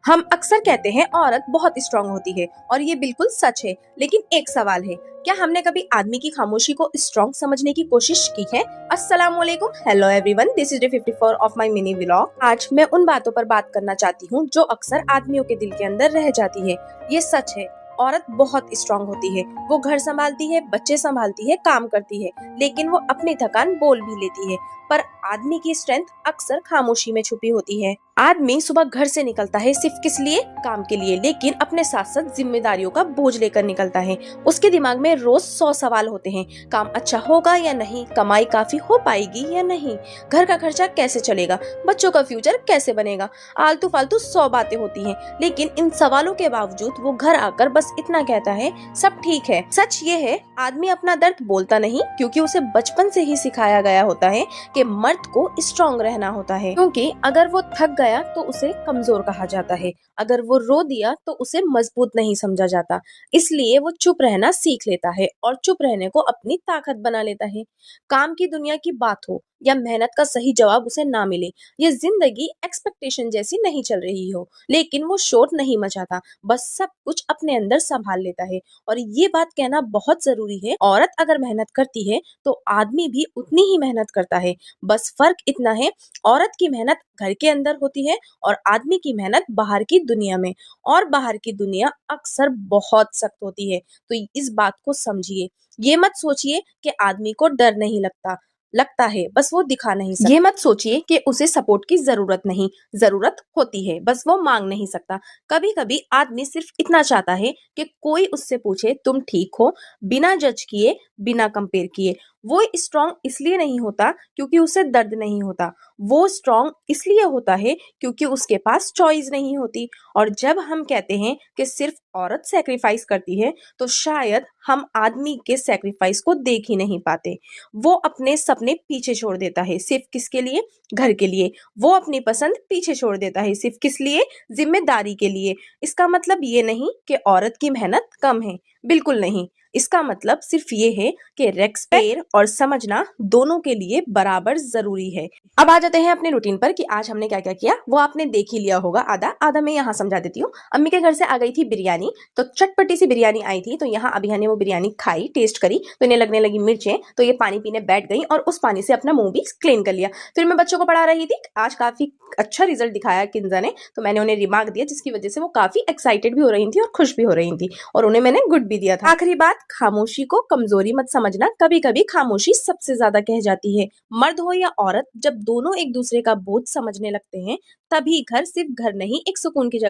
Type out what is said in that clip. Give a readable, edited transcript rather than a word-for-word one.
हम अक्सर कहते हैं औरत बहुत स्ट्रांग होती है और ये बिल्कुल सच है। लेकिन एक सवाल है, क्या हमने कभी आदमी की खामोशी को स्ट्रांग समझने की कोशिश की है? अस्सलाम वालेकुम, hello everyone, this is day 54 of my mini vlog. आज मैं उन बातों पर बात करना चाहती हूँ जो अक्सर आदमियों के दिल के अंदर रह जाती है। ये सच है, औरत बहुत स्ट्रांग होती है। वो घर संभालती है, बच्चे संभालती है, काम करती है, लेकिन वो अपनी थकान बोल भी लेती है। पर आदमी की स्ट्रेंथ अक्सर खामोशी में छुपी होती है। आदमी सुबह घर से निकलता है सिर्फ किस लिए? काम के लिए, लेकिन अपने साथ साथ जिम्मेदारियों का बोझ लेकर निकलता है। उसके दिमाग में रोज 100 सवाल होते हैं। काम अच्छा होगा या नहीं, कमाई काफी हो पाएगी या नहीं, घर का खर्चा कैसे चलेगा, बच्चों का फ्यूचर कैसे बनेगा, आलतू फालतू 100 बातें होती हैं। लेकिन इन सवालों के बावजूद वो घर आकर बस इतना कहता है, सब ठीक है। सच ये है, आदमी अपना दर्द बोलता नहीं, क्योंकि उसे बचपन से ही सिखाया गया होता है कि मर्द को स्ट्रांग रहना होता है। क्योंकि अगर वो थक गया तो उसे कमजोर कहा जाता है, अगर वो रो दिया तो उसे मजबूत नहीं समझा जाता। इसलिए वो चुप रहना सीख लेता है और चुप रहने को अपनी ताकत बना लेता है। काम की दुनिया की बात हो या मेहनत का सही जवाब उसे ना मिले, ये जिंदगी एक्सपेक्टेशन जैसी नहीं चल रही हो, लेकिन वो शोर नहीं मचाता, बस सब कुछ अपने अंदर संभाल लेता है। और ये बात कहना बहुत जरूरी है, औरत अगर मेहनत करती है तो आदमी भी उतनी ही मेहनत करता है। बस फर्क इतना है, औरत की मेहनत घर के अंदर होती है और आदमी की मेहनत बाहर की दुनिया में। और बाहर की दुनिया अक्सर बहुत सख्त होती है। तो इस बात को समझिए। ये मत सोचिए कि आदमी को डर नहीं लगता, लगता है, बस वो दिखा नहीं सकता। ये मत सोचिए कि उसे सपोर्ट की जरूरत नहीं, जरूरत होती है, बस वो मांग नहीं सकता। कभी कभी आदमी सिर्फ इतना चाहता है कि कोई उससे पूछे तुम ठीक हो, बिना जज किए, बिना कंपेयर किए। वो स्ट्रांग इसलिए नहीं होता क्योंकि उसे दर्द नहीं होता, वो स्ट्रांग इसलिए होता है क्योंकि उसके पास चॉइस नहीं होती। और जब हम कहते हैं कि सिर्फ औरत सेक्रीफाइस करती है, तो शायद हम आदमी के सेक्रीफाइस को देख ही नहीं पाते। वो अपने सपने पीछे छोड़ देता है सिर्फ किसके लिए? घर के लिए। वो अपनी पसंद पीछे छोड़ देता है सिर्फ किस लिए? जिम्मेदारी के लिए। इसका मतलब ये नहीं कि औरत की मेहनत कम है, बिल्कुल नहीं। इसका मतलब सिर्फ ये है कि रेस्पेक्ट और समझना दोनों के लिए बराबर जरूरी है। अब आ जाते हैं अपने रूटीन पर कि आज हमने क्या क्या किया, वो आपने देख ही लिया होगा। आधा आधा मैं यहाँ समझा देती हूँ। अम्मी के घर से आ गई थी बिरयानी, तो चटपटी सी बिरयानी आई थी, तो यहाँ अभिया ने वो बिरयानी खाई, टेस्ट करी, तो इन्हें लगने लगी मिर्चें, तो ये पानी पीने बैठ गई और उस पानी से अपना मुंह भी क्लीन कर लिया। फिर मैं बच्चों को पढ़ा रही थी, आज काफी अच्छा रिजल्ट दिखाया किंजा ने, तो मैंने उन्हें रिमार्क दिया, जिसकी वजह से वो काफी एक्साइटेड भी हो रही थी और खुश भी हो रही थी, और उन्हें मैंने गुड भी दिया था। आखिरी बात, खामोशी को कमजोरी मत समझना, कभी कभी खामोशी सबसे ज्यादा कह जाती है। मर्द हो या औरत, जब दोनों एक दूसरे का बोझ समझने लगते हैं, तभी घर सिर्फ घर नहीं, एक सुकून की जगह